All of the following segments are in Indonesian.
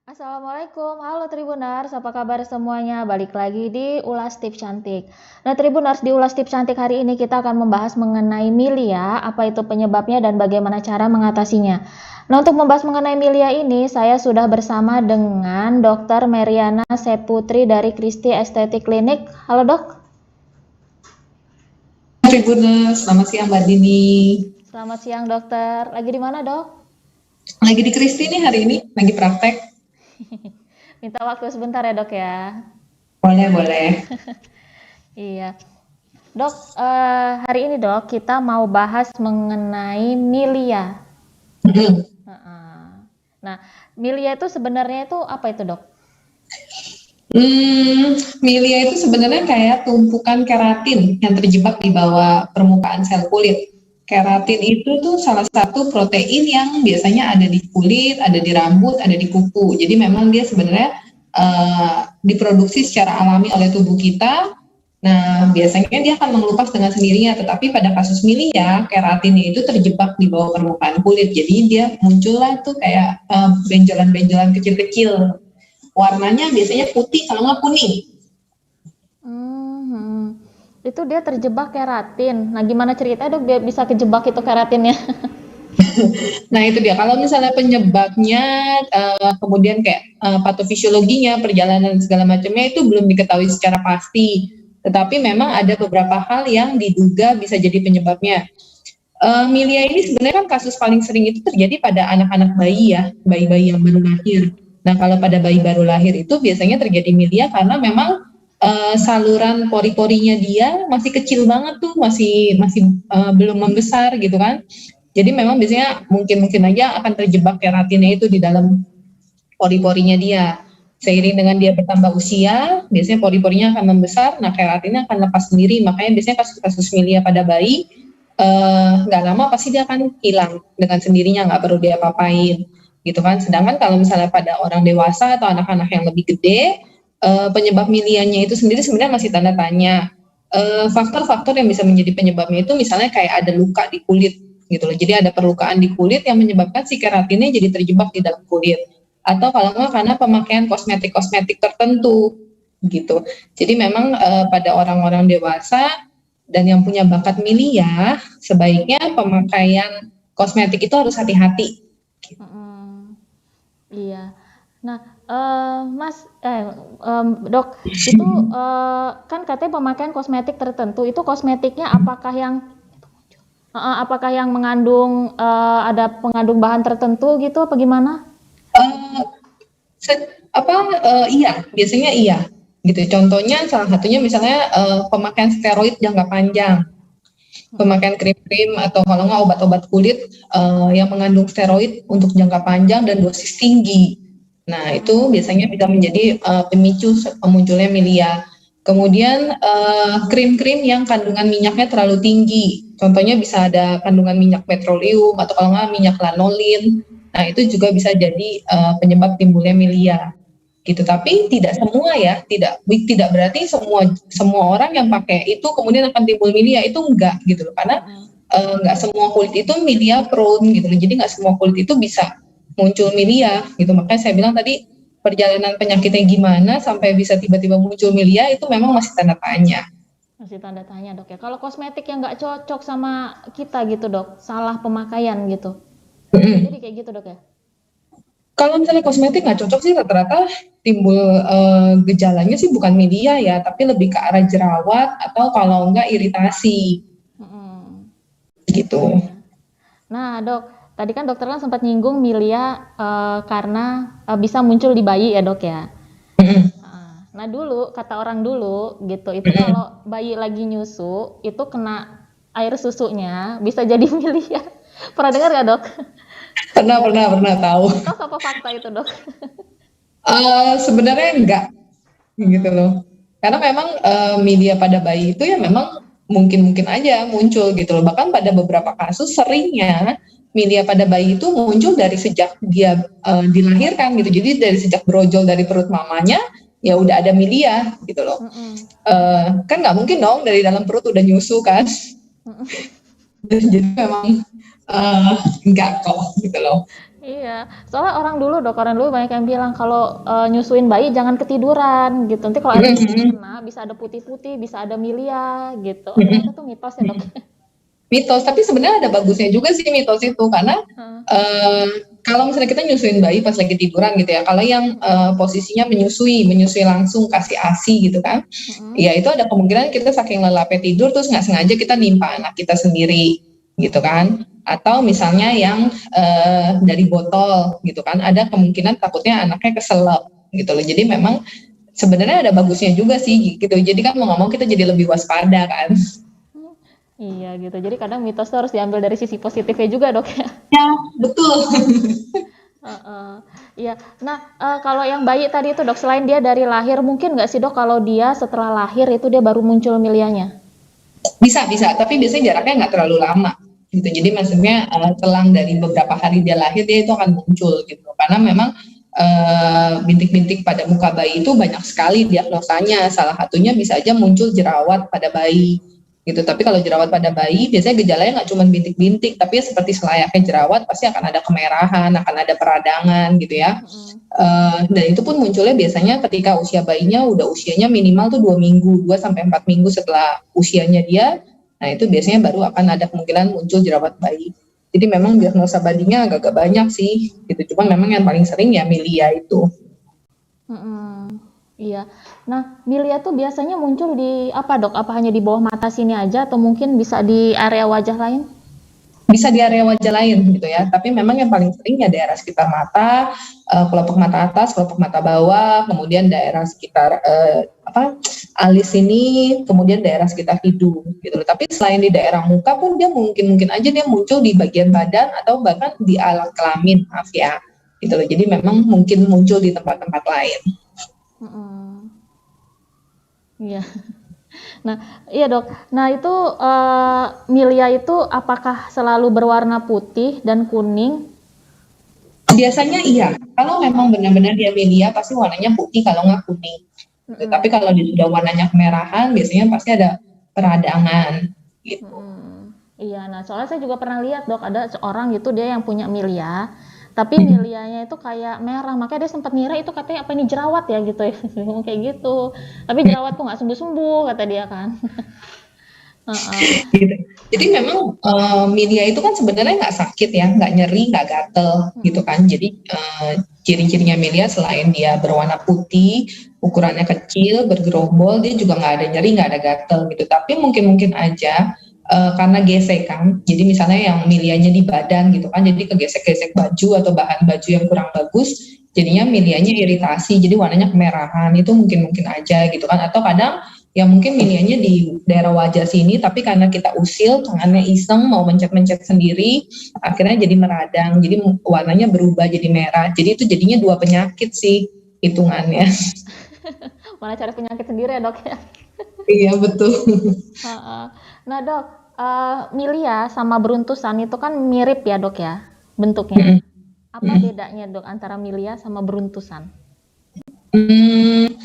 Assalamualaikum, halo Tribuners, apa kabar semuanya? Balik lagi di Ulas Tips Cantik. Nah Tribuners, di Ulas Tips Cantik hari ini kita akan membahas mengenai milia, apa itu penyebabnya dan bagaimana cara mengatasinya. Nah untuk membahas mengenai milia ini, saya sudah bersama dengan Dr. Meriana Seputri dari Christie Aesthetic Clinic. Halo dok. Tribuners, selamat siang Mbak Dini. Selamat siang dokter, lagi di mana dok? Lagi di Kristi nih hari ini, lagi praktek. Minta waktu sebentar ya dok ya. Boleh, boleh. Iya. Dok, hari ini dok kita mau bahas mengenai milia. Nah, milia itu sebenarnya itu apa itu dok? Milia itu sebenarnya kayak tumpukan keratin yang terjebak di bawah permukaan sel kulit. Keratin itu tuh salah satu protein yang biasanya ada di kulit, ada di rambut, ada di kuku. Jadi memang dia sebenarnya diproduksi secara alami oleh tubuh kita. Nah, biasanya dia akan mengelupas dengan sendirinya, tetapi pada kasus milia, keratinnya itu terjebak di bawah permukaan kulit. Jadi dia muncullah tuh kayak benjolan-benjolan kecil-kecil. Warnanya biasanya putih sama kuning. Itu dia terjebak keratin. Nah, gimana ceritanya dok biar bisa kejebak itu keratinnya? Nah itu dia, kalau misalnya penyebabnya, kemudian kayak patofisiologinya, perjalanan segala macamnya itu belum diketahui secara pasti. Tetapi memang ada beberapa hal yang diduga bisa jadi penyebabnya. Milia ini sebenarnya kan kasus paling sering itu terjadi pada anak-anak bayi ya, bayi-bayi yang baru lahir. Nah kalau pada bayi baru lahir itu biasanya terjadi milia karena memang saluran pori-porinya dia masih kecil banget tuh, masih belum membesar gitu kan. Jadi memang biasanya mungkin aja akan terjebak keratinnya itu di dalam pori-porinya dia. Seiring dengan dia bertambah usia, biasanya pori-porinya akan membesar, nah keratinnya akan lepas sendiri. Makanya biasanya kasus-kasus milia pada bayi nggak lama pasti dia akan hilang dengan sendirinya, nggak perlu dia apa-apain gitu kan. Sedangkan kalau misalnya pada orang dewasa atau anak-anak yang lebih gede, penyebab milianya itu sendiri sebenarnya masih tanda tanya. Faktor-faktor yang bisa menjadi penyebabnya itu misalnya kayak ada luka di kulit gitu loh. Jadi ada perlukaan di kulit yang menyebabkan si keratinnya jadi terjebak di dalam kulit. Atau kalau nggak karena pemakaian kosmetik-kosmetik tertentu gitu. Jadi memang pada orang-orang dewasa dan yang punya bakat milia, sebaiknya pemakaian kosmetik itu harus hati-hati. Iya. Nah, dok, itu kan katanya pemakaian kosmetik tertentu, itu kosmetiknya apakah yang mengandung ada pengandung bahan tertentu gitu apa gimana? Iya, biasanya iya gitu. Contohnya salah satunya misalnya pemakaian steroid jangka panjang, pemakaian krim-krim atau kalau nggak obat-obat kulit yang mengandung steroid untuk jangka panjang dan dosis tinggi. Nah itu biasanya bisa menjadi pemicu munculnya milia. Kemudian krim-krim yang kandungan minyaknya terlalu tinggi, contohnya bisa ada kandungan minyak petroleum atau kalau nggak minyak lanolin. Nah itu juga bisa jadi penyebab timbulnya milia gitu. Tapi tidak semua ya, tidak berarti semua orang yang pakai itu kemudian akan timbul milia, itu enggak gitu loh. Karena enggak semua kulit itu milia prone gitu loh. Jadi enggak semua kulit itu bisa muncul milia gitu. Makanya saya bilang tadi perjalanan penyakitnya gimana sampai bisa tiba-tiba muncul milia itu memang masih tanda tanya. Masih tanda tanya dok ya. Kalau kosmetik yang nggak cocok sama kita gitu dok, salah pemakaian gitu. Jadi kayak gitu dok ya. Kalau misalnya kosmetik nggak cocok sih rata-rata timbul gejalanya sih bukan milia ya, tapi lebih ke arah jerawat atau kalau enggak iritasi. Gitu. Nah dok, tadi kan dokter kan sempat nyinggung milia karena bisa muncul di bayi ya dok ya. Nah dulu kata orang dulu gitu, itu kalau bayi lagi nyusu itu kena air susunya bisa jadi milia. Pernah dengar nggak dok? Pernah tahu. Mitos apa fakta itu dok? Sebenarnya enggak gitu loh. Karena memang milia pada bayi itu ya memang mungkin aja muncul gitu loh. Bahkan pada beberapa kasus seringnya milia pada bayi itu muncul dari sejak dia dilahirkan gitu. Jadi dari sejak brojol dari perut mamanya ya udah ada milia gitu loh. Kan nggak mungkin dong dari dalam perut udah nyusu kan. Jadi memang enggak kok gitu loh. Iya, soalnya orang dulu banyak yang bilang kalau nyusuin bayi jangan ketiduran gitu. Nanti kalau air susunya kena bisa ada putih-putih, bisa ada milia gitu. Oh, ternyata tuh mitos ya, Dok. Mitos, tapi sebenarnya ada bagusnya juga sih mitos itu karena Heeh. kalau misalnya kita nyusuin bayi pas lagi tiduran gitu ya, kalau yang posisinya menyusui langsung kasih ASI gitu kan, Mm-mm. ya itu ada kemungkinan kita saking lelapnya tidur terus nggak sengaja kita nimpa anak kita sendiri gitu kan, atau misalnya yang dari botol gitu kan, ada kemungkinan takutnya anaknya keselak gitu loh. Jadi memang sebenarnya ada bagusnya juga sih gitu. Jadi kan mau nggak mau kita jadi lebih waspada kan. Iya gitu. Jadi kadang mitos tuh harus diambil dari sisi positifnya juga, Dok ya. Ya, betul. Heeh. Iya. Nah, kalau yang bayi tadi itu, Dok, selain dia dari lahir, mungkin nggak sih, Dok, kalau dia setelah lahir itu dia baru muncul milianya? Bisa, tapi biasanya jaraknya nggak terlalu lama gitu. Jadi maksudnya selang dari beberapa hari dia lahir dia itu akan muncul gitu. Karena memang bintik-bintik pada muka bayi itu banyak sekali diagnosanya. Salah satunya bisa aja muncul jerawat pada bayi gitu. Tapi kalau jerawat pada bayi biasanya gejalanya nggak cuma bintik-bintik, tapi seperti selayaknya jerawat pasti akan ada kemerahan, akan ada peradangan gitu ya. Mm-mm. Dan itu pun munculnya biasanya ketika usia bayinya udah usianya minimal tuh 2 minggu, 2 sampai 4 minggu setelah usianya dia. Nah itu biasanya baru akan ada kemungkinan muncul jerawat bayi. Jadi memang diagnosa bayinya agak-agak banyak sih, gitu. Cuman memang yang paling sering ya milia itu. Mm-mm. Iya. Nah, milia tuh biasanya muncul di apa, Dok? Apa hanya di bawah mata sini aja atau mungkin bisa di area wajah lain? Bisa di area wajah lain gitu ya, tapi memang yang paling sering ya daerah sekitar mata, kelopak mata atas, kelopak mata bawah, kemudian daerah sekitar alis ini, kemudian daerah sekitar hidung gitu loh. Tapi selain di daerah muka pun dia mungkin aja dia muncul di bagian badan atau bahkan di alat kelamin, maaf ya gitu loh. Jadi memang mungkin muncul di tempat-tempat lain. Mm-mm. Iya. Nah, iya, Dok. Nah, itu milia itu apakah selalu berwarna putih dan kuning? Biasanya iya, kalau memang benar-benar dia milia pasti warnanya putih kalau nggak kuning. Tapi Mm-mm. kalau dia sudah warnanya kemerahan, biasanya pasti ada peradangan gitu. Mm-mm. Iya, nah soalnya saya juga pernah lihat, Dok, ada seorang gitu dia yang punya milia, tapi milianya itu kayak merah, makanya dia sempat ngira itu katanya apa ini jerawat ya gitu ya, dia ngomong kayak gitu. Tapi jerawat tuh nggak sembuh-sembuh kata dia kan. Heeh. Gitu. Jadi memang milia itu kan sebenarnya nggak sakit ya, nggak nyeri, nggak gatel gitu Mm-mm. kan. Jadi ciri-cirinya milia selain dia berwarna putih, ukurannya kecil, bergerombol, dia juga nggak ada nyeri, nggak ada gatel gitu. Tapi mungkin aja karena gesekan, jadi misalnya yang milianya di badan gitu kan, jadi kegesek-gesek baju atau bahan baju yang kurang bagus, jadinya milianya iritasi, jadi warnanya kemerahan, itu mungkin aja gitu kan. Atau kadang ya mungkin miniannya di daerah wajah sini, tapi karena kita usil, tangannya iseng mau mencet-mencet sendiri, akhirnya jadi meradang, jadi warnanya berubah jadi merah. Jadi itu jadinya dua penyakit sih hitungannya. Mana cari penyakit sendiri ya, Dok ya. Iya betul. Heeh. Nah, Dok, milia sama beruntusan itu kan mirip ya, Dok ya, bentuknya. Apa bedanya, Dok, antara milia sama beruntusan? Hmm, Yang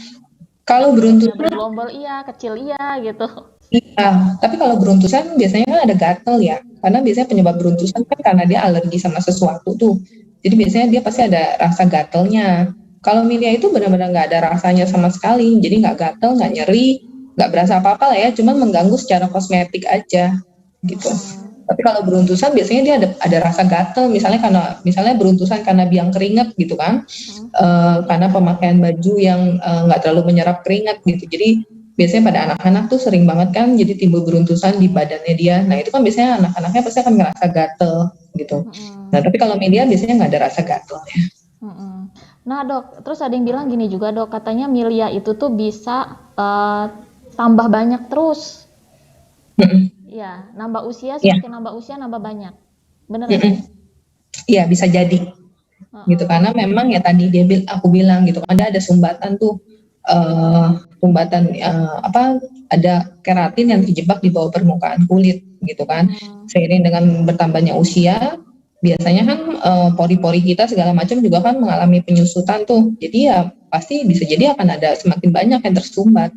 kalau bentuknya beruntusan, bergelombol iya, kecil iya gitu. iya. Tapi kalau beruntusan biasanya kan ada gatel ya. Karena biasanya penyebab beruntusan kan karena dia alergi sama sesuatu tuh. Jadi biasanya dia pasti ada rasa gatelnya. Kalau milia itu benar-benar nggak ada rasanya sama sekali. Jadi nggak gatel, nggak nyeri, nggak berasa apa-apa lah ya. Cuman mengganggu secara kosmetik aja gitu. Mm-mm. Tapi kalau beruntusan biasanya dia ada rasa gatel. Misalnya beruntusan karena biang keringat gitu kan. Mm. Karena pemakaian baju yang nggak terlalu menyerap keringat gitu. Jadi biasanya pada anak-anak tuh sering banget kan jadi timbul beruntusan di badannya dia. Nah itu kan biasanya anak-anaknya pasti akan ngerasa gatel gitu. Nah Mm-mm. tapi kalau media biasanya nggak ada rasa gatel ya. Mm-mm. Nah, Dok, terus ada yang bilang gini juga, Dok, katanya milia itu tuh bisa tambah banyak terus. Ya, nambah usia, Iya, semakin nambah usia nambah banyak. Bener nggak, Dok? iya bisa jadi gitu Heeh. karena memang ya tadi aku bilang gitu ada sumbatan tuh sumbatan ada keratin yang terjebak di bawah permukaan kulit gitu kan. Mm-mm. Seiring dengan bertambahnya usia biasanya kan pori-pori kita segala macam juga kan mengalami penyusutan tuh. Jadi ya pasti bisa jadi akan ada semakin banyak yang tersumbat.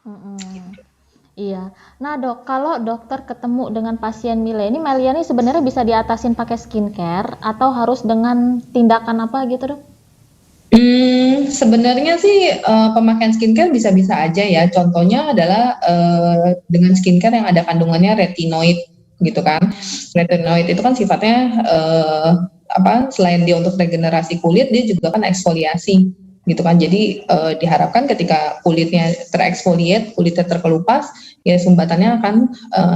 Mm-mm. Iya. Nah dok, kalau dokter ketemu dengan pasien Milia ini sebenarnya bisa diatasin pakai skincare atau harus dengan tindakan apa gitu dok? Sebenarnya sih pemakaian skincare bisa-bisa aja ya. Contohnya adalah dengan skincare yang ada kandungannya retinoid gitu kan. Retinoid itu kan sifatnya selain dia untuk regenerasi kulit, dia juga kan eksfoliasi gitu kan. Jadi diharapkan ketika kulitnya tereksfoliate, kulitnya terkelupas, ya sumbatannya akan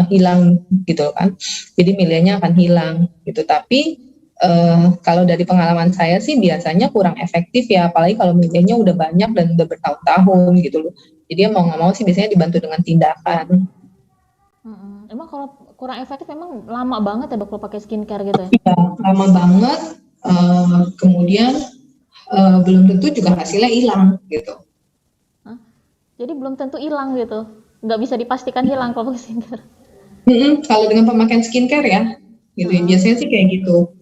hilang gitu kan. Jadi milianya akan hilang gitu. Tapi kalau dari pengalaman saya sih biasanya kurang efektif ya, apalagi kalau medianya udah banyak dan udah bertahun-tahun gitu loh. Jadi mau nggak mau sih biasanya dibantu dengan tindakan. Emang kalau kurang efektif emang lama banget ya dok kalau pakai skincare gitu ya? Ya, lama banget. Kemudian belum tentu juga hasilnya hilang gitu. Hah? Jadi belum tentu hilang gitu? Nggak bisa dipastikan hilang kalau pakai skincare? Kalau dengan pemakaian skincare ya, gitu. Biasanya sih kayak gitu.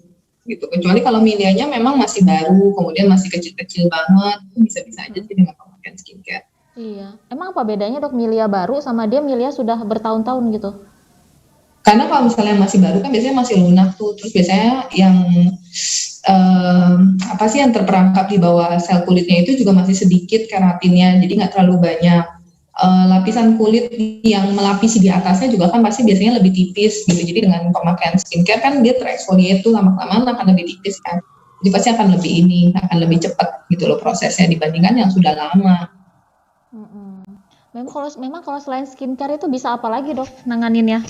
Gitu. Kecuali kalau milianya memang masih baru, kemudian masih kecil-kecil banget, bisa-bisa aja sih dengan pemakaian skincare. Iya. Emang apa bedanya dok Milia baru sama dia Milia sudah bertahun-tahun gitu? Karena kalau misalnya masih baru kan biasanya masih lunak tuh, terus biasanya yang apa sih yang terperangkap di bawah sel kulitnya itu juga masih sedikit keratinnya, jadi nggak terlalu banyak. Lapisan kulit yang melapisi di atasnya juga kan pasti biasanya lebih tipis gitu. Jadi dengan pemakaian skincare kan dia tereksfoliate tuh lama-lama akan lebih tipis kan. Jadi pasti akan lebih cepat gitu loh prosesnya dibandingkan yang sudah lama. Memang kalau selain skincare itu bisa apa lagi dok nanganinnya?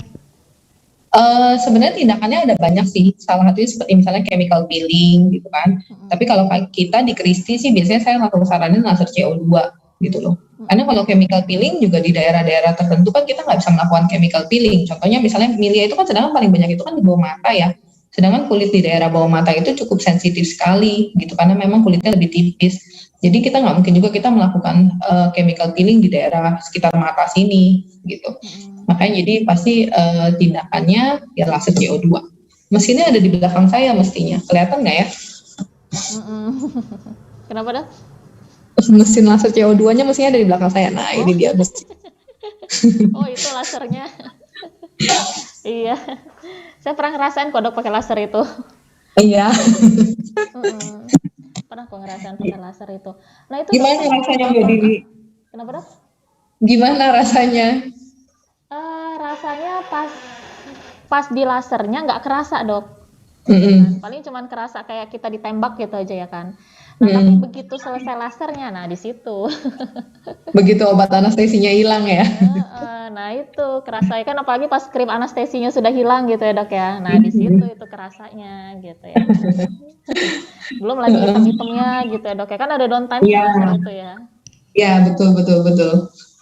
Sebenarnya tindakannya ada banyak sih. Salah satunya seperti misalnya chemical peeling gitu kan. Tapi kalau kita di Kristi sih biasanya saya langsung saranin laser CO2 gitu loh. Karena kalau chemical peeling juga di daerah-daerah tertentu kan kita nggak bisa melakukan chemical peeling. Contohnya misalnya milia itu kan sedangkan paling banyak itu kan di bawah mata ya. Sedangkan kulit di daerah bawah mata itu cukup sensitif sekali gitu karena memang kulitnya lebih tipis. Jadi kita nggak mungkin juga kita melakukan chemical peeling di daerah sekitar mata sini gitu. Makanya jadi pasti tindakannya ya laser CO2. Mesinnya ada di belakang saya mestinya. Kelihatan nggak ya? Kenapa dah? Mesin laser CO2-nya mestinya ada di belakang saya. Nah, ini dia mesin. Oh, itu lasernya. Iya. Saya pernah ngerasain kok dok pakai laser itu. Iya. Pernah kok ngerasain pakai laser itu. Nah, itu gimana rasanya Mbak Dini? Kenapa dok? Gimana rasanya? Rasanya pas di lasernya nggak kerasa dok. Paling cuman kerasa kayak kita ditembak gitu aja ya kan. Nah, tapi begitu selesai lasernya, nah di situ. Begitu obat anestesinya hilang ya. Nah itu kerasa kan apalagi pas krim anestesinya sudah hilang gitu ya dok ya. Nah di situ itu kerasanya gitu ya. Belum lagi hitam-hitamnya gitu ya dok ya. Kan ada downtime laser itu ya. Iya betul.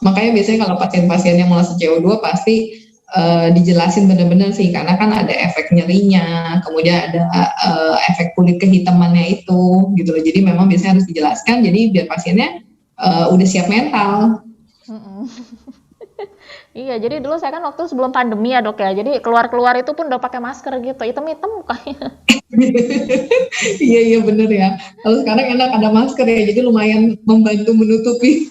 Makanya biasanya kalau pasien-pasien yang laser CO2 pasti dijelasin benar-benar sih karena kan ada efek nyerinya, kemudian ada efek kulit kehitamannya itu gitu loh. Jadi memang biasanya harus dijelaskan jadi biar pasiennya udah siap mental. Iya, jadi dulu saya kan waktu sebelum pandemi ya dok ya, jadi keluar-keluar itu pun udah pakai masker gitu, hitam-hitam mukanya. Iya bener ya. Kalau sekarang enak ada masker ya, jadi lumayan membantu menutupi.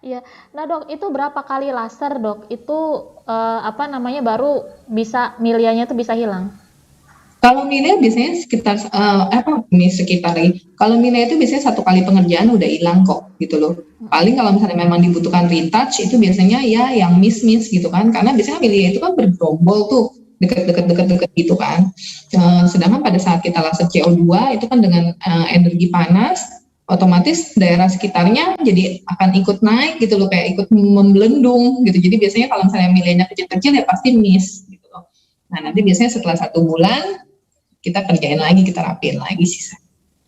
Iya, nah dok, itu berapa kali laser dok? Itu baru bisa milianya itu bisa hilang? Kalau milia biasanya sekitar kalau milia itu biasanya 1 kali pengerjaan udah hilang kok gitu loh. Paling kalau misalnya memang dibutuhkan retouch itu biasanya ya yang miss gitu kan, karena biasanya milia itu kan bergerombol tuh deket gitu kan. Sedangkan pada saat kita laser CO2 itu kan dengan energi panas, otomatis daerah sekitarnya jadi akan ikut naik gitu loh, kayak ikut membelendung gitu. Jadi biasanya kalau misalnya milianya kecil-kecil ya pasti miss gitu loh. Nah nanti biasanya setelah 1 bulan kita kerjain lagi, kita rapiin lagi sisa.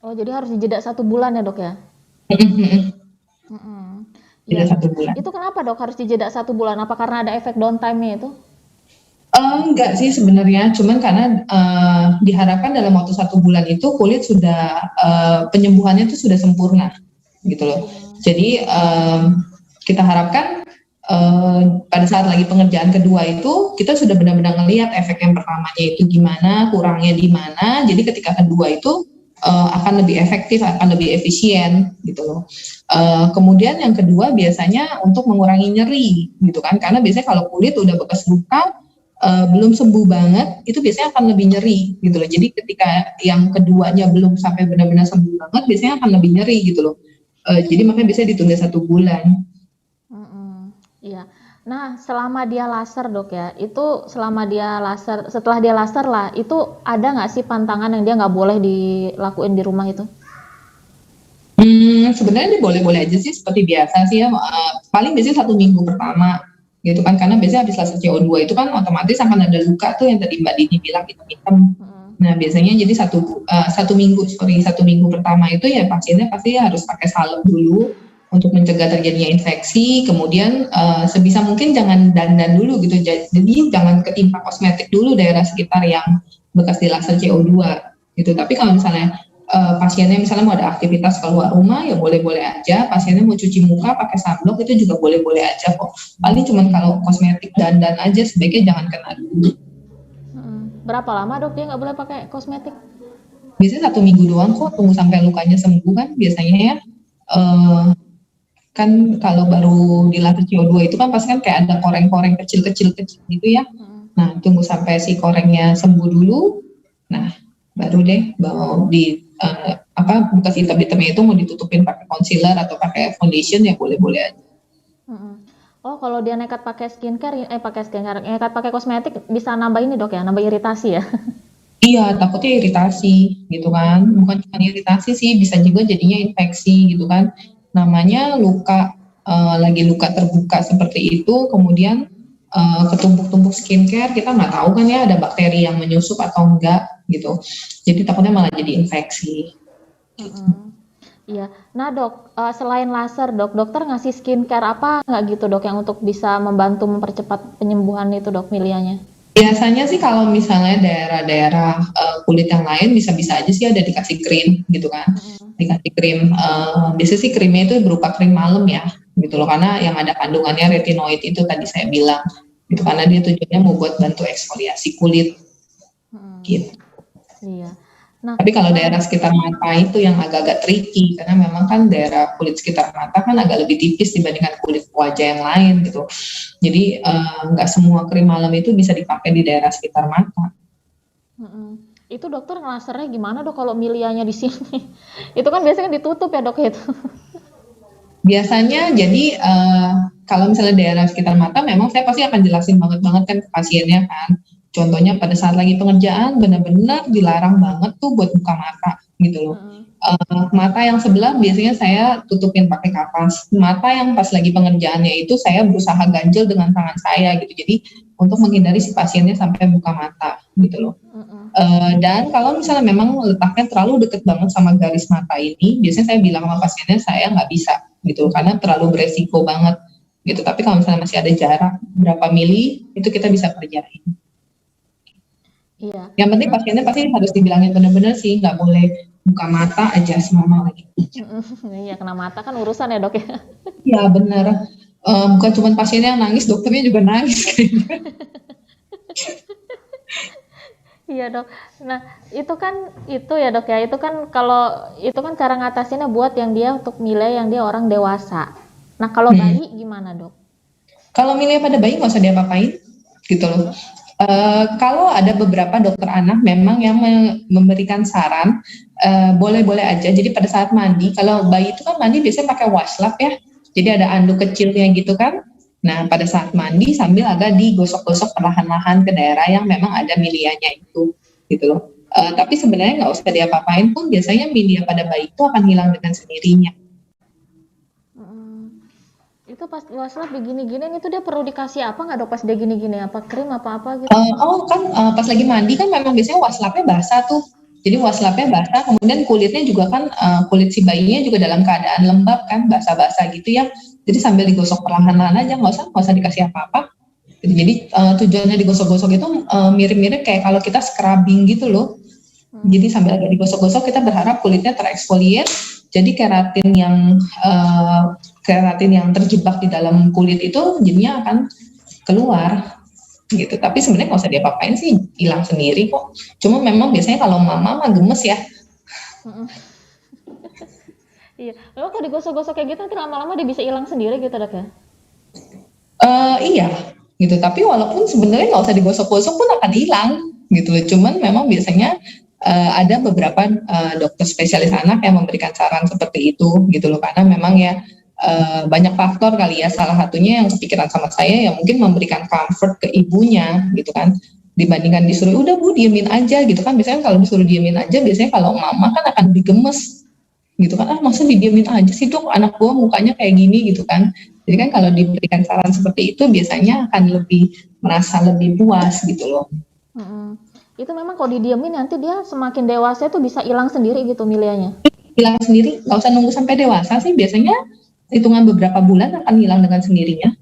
Oh jadi harus dijeda 1 bulan ya dok ya? Jeda 1 bulan. Itu kenapa dok harus dijeda 1 bulan? Apa karena ada efek downtime-nya itu? Enggak sih sebenarnya, cuman karena diharapkan dalam waktu 1 bulan itu kulit sudah penyembuhannya itu sudah sempurna gitu loh. Jadi kita harapkan pada saat lagi pengerjaan kedua itu kita sudah benar-benar ngelihat efek yang pertamanya itu gimana, kurangnya di mana. Jadi ketika kedua itu akan lebih efektif, akan lebih efisien gitu loh. Kemudian yang kedua biasanya untuk mengurangi nyeri gitu kan, karena biasanya kalau kulit udah bekas luka belum sembuh banget, itu biasanya akan lebih nyeri gitu loh. Jadi ketika yang keduanya belum sampai benar-benar sembuh banget, biasanya akan lebih nyeri gitu loh. Jadi makanya biasanya ditunda 1 bulan. Iya. Nah, selama dia laser dok ya, itu selama dia laser, setelah dia laser lah, itu ada nggak sih pantangan yang dia nggak boleh dilakuin di rumah itu? Sebenarnya boleh-boleh aja sih seperti biasa sih ya. Paling biasanya 1 minggu pertama gitu kan, karena biasanya habis laser CO2 itu kan otomatis akan ada luka tuh yang tadi Mbak Dini bilang hitam-hitam. Nah biasanya jadi 1 minggu pertama itu ya pasiennya pasti harus pakai salep dulu untuk mencegah terjadinya infeksi. Kemudian sebisa mungkin jangan dandan dulu gitu, jadi jangan ketimpa kosmetik dulu daerah sekitar yang bekas di laser CO2 gitu. Tapi kalau misalnya pasiennya misalnya mau ada aktivitas keluar rumah ya boleh-boleh aja, pasiennya mau cuci muka pakai sunblock itu juga boleh-boleh aja kok. Paling cuman kalau kosmetik dandan aja sebaiknya jangan kena dulu. Berapa lama dok dia nggak boleh pakai kosmetik? Biasanya 1 minggu doang kok, tunggu sampai lukanya sembuh kan biasanya ya. Kan kalau baru di laser CO2 itu kan pasti kan kayak ada koreng-koreng kecil-kecil gitu ya. Nah tunggu sampai si korengnya sembuh dulu, nah baru deh mau di bekas hitam-hitamnya itu mau ditutupin pakai concealer atau pakai foundation ya boleh-boleh aja. Oh kalau dia nekat pakai skincare, nekat pakai kosmetik bisa nambah ini dok ya, nambah iritasi ya? Iya takutnya iritasi gitu kan, bukan cuma iritasi sih, bisa juga jadinya infeksi gitu kan. Namanya luka, lagi luka terbuka seperti itu, kemudian ketumpuk-tumpuk skincare, kita nggak tahu kan ya ada bakteri yang menyusup atau enggak gitu. Jadi takutnya malah jadi infeksi. Iya. Nah dok, selain laser dok, dokter ngasih skincare apa nggak gitu dok yang untuk bisa membantu mempercepat penyembuhan itu dok Milianya? Biasanya sih kalau misalnya daerah-daerah kulit yang lain bisa-bisa aja sih ada dikasih krim gitu kan. Dikasih krim, biasanya sih krimnya itu berupa krim malam ya gitu loh, karena yang ada kandungannya retinoid itu tadi saya bilang gitu, karena dia tujuannya mau buat bantu eksfoliasi kulit gitu. Iya. Nah, Tapi kalau daerah sekitar mata itu yang agak-agak tricky, karena memang kan daerah kulit sekitar mata kan agak lebih tipis dibandingkan kulit wajah yang lain gitu. Jadi nggak semua krim malam itu bisa dipakai di daerah sekitar mata. Itu dokter ngelasernya gimana dok kalau Milianya di sini? Itu kan biasanya ditutup ya dok itu. Biasanya jadi kalau misalnya daerah sekitar mata memang saya pasti akan jelasin banget kan ke pasiennya kan. Contohnya pada saat lagi pengerjaan benar-benar dilarang banget tuh buat buka mata gitu loh. Mata yang sebelah biasanya saya tutupin pakai kapas. Mata yang pas lagi pengerjaannya itu saya berusaha ganjel dengan tangan saya gitu. Jadi untuk menghindari si pasiennya sampai buka mata gitu loh. Dan kalau misalnya memang letaknya terlalu deket banget sama garis mata ini, biasanya saya bilang sama pasiennya saya nggak bisa gitu karena terlalu beresiko banget gitu. Tapi kalau misalnya masih ada jarak berapa mili itu kita bisa kerjain. Iya. Yang penting pasiennya pasti harus dibilangin benar-benar sih, nggak boleh buka mata aja semama lagi. Iya, kena mata kan urusan ya dok ya. Iya benar. Bukan cuma pasiennya yang nangis, dokternya juga nangis kayaknya. Iya dok. Nah itu ya dok ya. Itu kan kalau itu kan cara ngatasinnya buat yang dia untuk milih yang dia orang dewasa. Nah kalau bayi gimana dok? Kalau milih pada bayi nggak usah diapa-apain gitu loh. Kalau ada beberapa dokter anak memang yang memberikan saran boleh-boleh aja. Jadi pada saat mandi, kalau bayi itu kan mandi biasanya pakai washcloth ya. Jadi ada anduk kecilnya gitu kan. Nah pada saat mandi sambil agak digosok-gosok perlahan-lahan ke daerah yang memang ada milianya itu gitu loh. Tapi sebenarnya nggak usah diapa-apain pun biasanya milia pada bayi itu akan hilang dengan sendirinya. Itu pas washcloth begini-gini itu dia perlu dikasih apa nggak dok pas dia gini-gini, apa krim apa gitu? Pas lagi mandi kan memang biasanya washclothnya basah tuh. Jadi washclothnya basah, kemudian kulitnya juga kan kulit si bayinya juga dalam keadaan lembab kan, basah-basah gitu ya. Jadi sambil digosok perlahan-lahan aja, nggak usah dikasih apa-apa. Jadi tujuannya digosok-gosok itu mirip-mirip kayak kalau kita scrubbing gitu loh. Jadi sambil agak digosok-gosok kita berharap kulitnya tereksfoliat. Jadi keratin yang terjebak di dalam kulit itu jadinya akan keluar gitu. Tapi sebenarnya nggak usah diapa-apain sih, hilang sendiri kok. Cuma memang biasanya kalau mama mah gemes ya. Mm-mm. Iya, memang kalau digosok-gosok kayak gitu nanti lama-lama dia bisa hilang sendiri gitu dok ya? Iya, gitu. Tapi walaupun sebenarnya nggak usah digosok-gosok pun akan hilang, gitu loh. Cuman memang biasanya ada beberapa dokter spesialis anak yang memberikan saran seperti itu, gitu loh. Karena memang ya banyak faktor kali ya. Salah satunya yang kepikiran sama saya ya mungkin memberikan comfort ke ibunya, gitu kan. Dibandingkan disuruh udah bu diemin aja, gitu kan. Biasanya kalau disuruh diemin aja, biasanya kalau mama kan akan lebih gemes, gitu kan. Masa didiemin aja sih dok, anak gua mukanya kayak gini, gitu kan. Jadi kan kalau diberikan saran seperti itu biasanya akan lebih merasa lebih puas gitu loh. Mm-mm. Itu memang kalau didiemin nanti dia semakin dewasa itu bisa hilang sendiri gitu milianya. Hilang sendiri, nggak usah nunggu sampai dewasa sih, biasanya hitungan beberapa bulan akan hilang dengan sendirinya.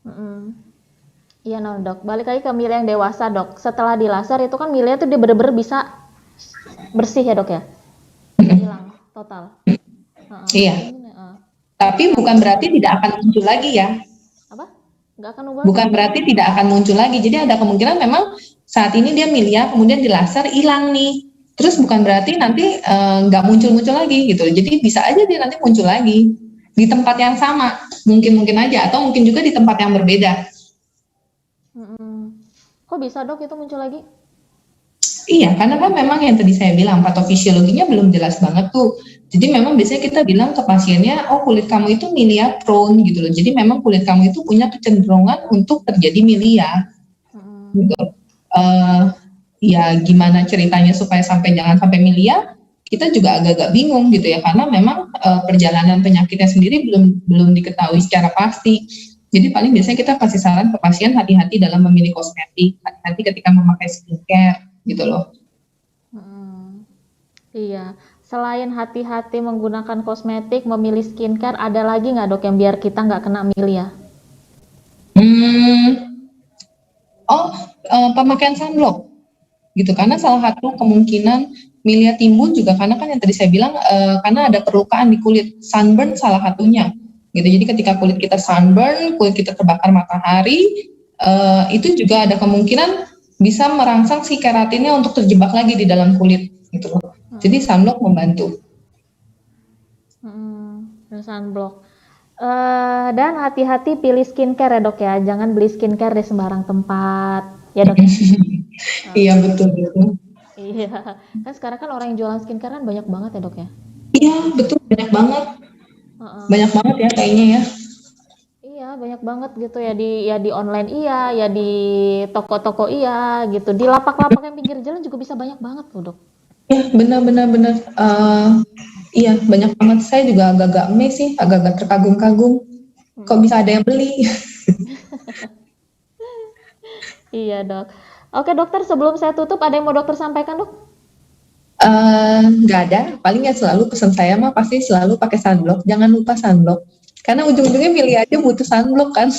Mm-mm. Iya no dok, balik lagi ke milia yang dewasa dok. Setelah di laser itu kan milia tuh dia bener-bener bisa bersih ya dok ya? Bisa hilang total. Iya, Ini, tapi bukan berarti tidak akan muncul lagi ya. apa? Nggak akan ubah? Bukan berarti tidak akan muncul lagi. Jadi ada kemungkinan memang saat ini dia milia, kemudian di laser hilang nih. Terus bukan berarti nanti nggak muncul-muncul lagi gitu. Jadi bisa aja dia nanti muncul lagi di tempat yang sama, mungkin aja, atau mungkin juga di tempat yang berbeda. Kok bisa dok itu muncul lagi? Iya, karena kan memang yang tadi saya bilang patofisiologinya belum jelas banget tuh. Jadi memang biasanya kita bilang ke pasiennya, oh kulit kamu itu milia prone gitu loh. Jadi memang kulit kamu itu punya kecenderungan untuk terjadi milia. Gitu. Ya gimana ceritanya supaya jangan sampai milia? Kita juga agak-agak bingung gitu ya, karena memang perjalanan penyakitnya sendiri belum diketahui secara pasti. Jadi paling biasanya kita kasih saran ke pasien hati-hati dalam memilih kosmetik, hati-hati ketika memakai skincare gitu loh. Iya, selain hati-hati menggunakan kosmetik, memilih skincare, ada lagi nggak dok yang biar kita nggak kena milia? Pemakaian sunblock gitu, karena salah satu kemungkinan milia timbul juga karena kan yang tadi saya bilang karena ada perlukaan di kulit, sunburn salah satunya gitu. Jadi ketika kulit kita sunburn, kulit kita terbakar matahari, itu juga ada kemungkinan bisa merangsang si keratinnya untuk terjebak lagi di dalam kulit gitu loh. Jadi sunblock membantu. Sunblock. Dan hati-hati pilih skincare ya dok ya, jangan beli skincare di sembarang tempat ya dok. Iya betul. Iya, kan sekarang kan orang yang jualan skincare kan banyak banget ya dok ya. Iya betul, banyak banget. Banyak banget ya kayaknya ya. Iya, banyak banget gitu ya di online iya, ya di toko-toko iya gitu. Di lapak-lapak yang pinggir jalan juga bisa banyak banget loh, Dok. Ya, benar. Iya, banyak banget. Saya juga agak-agak amazed sih, agak-agak terkagum-kagum. Kok bisa ada yang beli? Iya, Dok. Oke, dokter, sebelum saya tutup ada yang mau dokter sampaikan, Dok? Nggak ada. Paling ya selalu pesan saya mah pasti selalu pakai sunblock. Jangan lupa sunblock. Karena ujung-ujungnya milih aja butuh sunblock kan.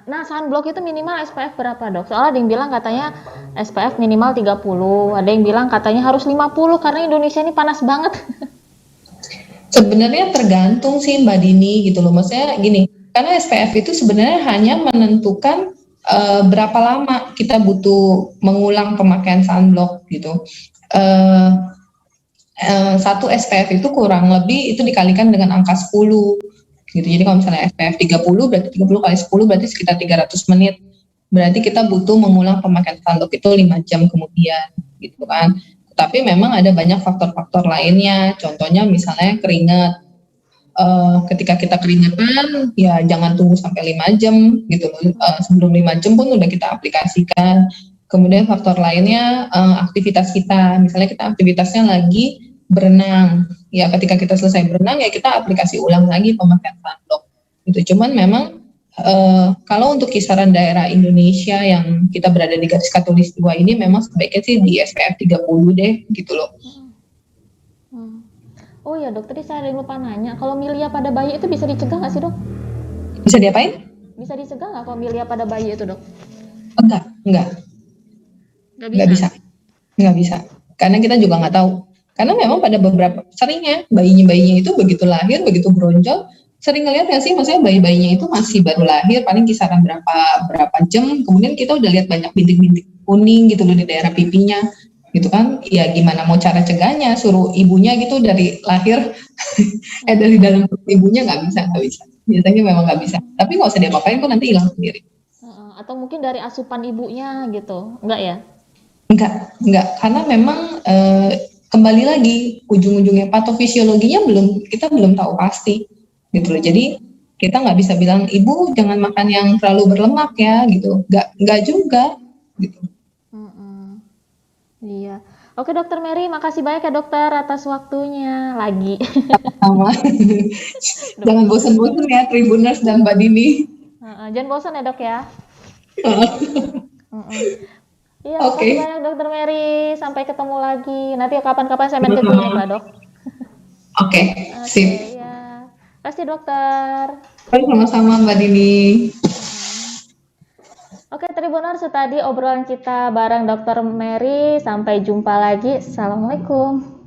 Nah, sunblock itu minimal SPF berapa, Dok? Soalnya ada yang bilang katanya SPF minimal 30, ada yang bilang katanya harus 50 karena Indonesia ini panas banget. Sebenarnya tergantung sih Mbak Dini gitu loh. Maksudnya gini, karena SPF itu sebenarnya hanya menentukan berapa lama kita butuh mengulang pemakaian sunblock gitu. Satu SPF itu kurang lebih itu dikalikan dengan angka 10 gitu. Jadi kalau misalnya SPF 30 berarti 30 kali 10 berarti sekitar 300 menit. Berarti kita butuh mengulang pemakaian sunblock itu 5 jam kemudian gitu kan. Tapi memang ada banyak faktor-faktor lainnya. Contohnya misalnya keringat. Ketika kita keringetan ya jangan tunggu sampai 5 jam gitu. Sebelum 5 jam pun udah kita aplikasikan. Kemudian faktor lainnya aktivitas kita. Misalnya kita aktivitasnya lagi berenang, ya ketika kita selesai berenang ya kita aplikasi ulang lagi pemakaian sunblock. Itu cuman memang kalau untuk kisaran daerah Indonesia yang kita berada di garis khatulistiwa ini memang sebaiknya sih di SPF 30 deh gitu loh. Oh ya dok, tadi saya ada yang lupa nanya, kalau milia pada bayi itu bisa dicegah nggak sih dok? Bisa diapain? Bisa dicegah nggak kalau milia pada bayi itu dok? Enggak bisa. Karena kita juga nggak tahu. Karena memang pada beberapa seringnya bayinya itu begitu lahir begitu beronjol, sering ngeliat nggak sih, maksudnya bayinya itu masih baru lahir paling kisaran berapa jam kemudian kita udah lihat banyak bintik-bintik kuning gitu loh di daerah pipinya. gitu kan. Ya gimana mau cara cegahnya, suruh ibunya gitu dari lahir dari dalam perut ibunya nggak bisa, biasanya memang nggak bisa, tapi nggak usah diapa-apain kok, nanti hilang sendiri. Atau mungkin dari asupan ibunya gitu, enggak ya? Enggak, karena memang kembali lagi ujung-ujungnya patofisiologinya kita belum tahu pasti gitu loh. Jadi kita nggak bisa bilang ibu jangan makan yang terlalu berlemak ya gitu, nggak juga gitu. Iya. Oke Dokter Mary, makasih banyak ya dokter atas waktunya lagi. Sama. Jangan bosan-bosan ya Tribuners dan Mbak Dini. Jangan bosan ya dok ya. Iya, makasih Oke. banyak Dokter Mary. Sampai ketemu lagi. Nanti kapan-kapan saya main ke klinik lah dok. Oke, sip. Ya. Pasti dokter. Sama-sama Mbak Dini. Oke Tribuners, tadi obrolan kita bareng Dokter Mary. Sampai jumpa lagi. Assalamualaikum.